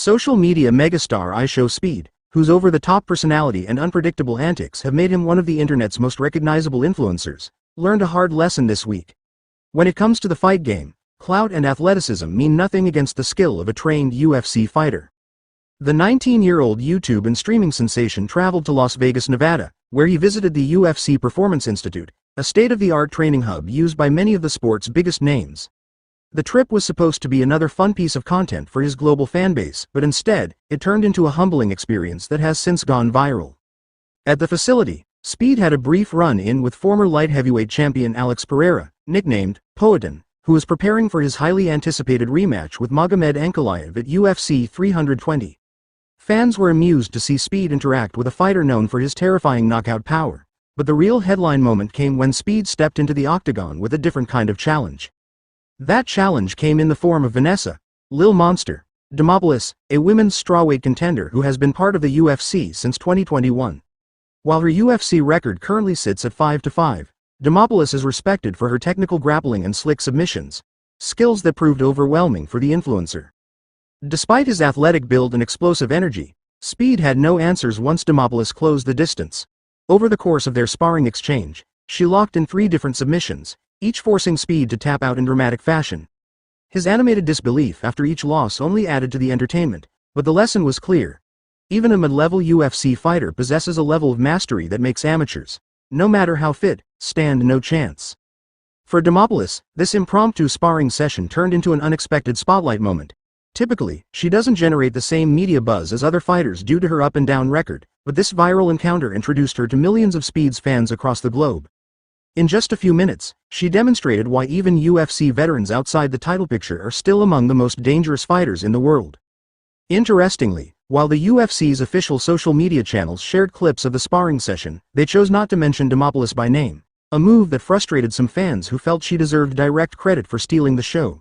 Social media megastar IShowSpeed, whose over-the-top personality and unpredictable antics have made him one of the internet's most recognizable influencers, learned a hard lesson this week. When it comes to the fight game, clout and athleticism mean nothing against the skill of a trained UFC fighter. The 19-year-old YouTube and streaming sensation traveled to Las Vegas, Nevada, where he visited the UFC Performance Institute, a state-of-the-art training hub used by many of the sport's biggest names. The trip was supposed to be another fun piece of content for his global fanbase, but instead, it turned into a humbling experience that has since gone viral. At the facility, Speed had a brief run-in with former light heavyweight champion Alex Pereira, nicknamed Poatan, who was preparing for his highly anticipated rematch with Magomed Ankalaev at UFC 320. Fans were amused to see Speed interact with a fighter known for his terrifying knockout power, but the real headline moment came when Speed stepped into the Octagon with a different kind of challenge. That challenge came in the form of Vanessa, Lil Monster, Demopoulos, a women's strawweight contender who has been part of the UFC since 2021. While her UFC record currently sits at 5-5, Demopoulos is respected for her technical grappling and slick submissions, skills that proved overwhelming for the influencer. Despite his athletic build and explosive energy, Speed had no answers once Demopoulos closed the distance. Over the course of their sparring exchange, she locked in 3 different submissions, each forcing Speed to tap out in dramatic fashion. His animated disbelief after each loss only added to the entertainment, but the lesson was clear. Even a mid-level UFC fighter possesses a level of mastery that makes amateurs, no matter how fit, stand no chance. For Demopoulos, this impromptu sparring session turned into an unexpected spotlight moment. Typically, she doesn't generate the same media buzz as other fighters due to her up-and-down record, but this viral encounter introduced her to millions of Speed's fans across the globe. In just a few minutes, she demonstrated why even UFC veterans outside the title picture are still among the most dangerous fighters in the world. Interestingly, while the UFC's official social media channels shared clips of the sparring session, they chose not to mention Demopoulos by name, a move that frustrated some fans who felt she deserved direct credit for stealing the show.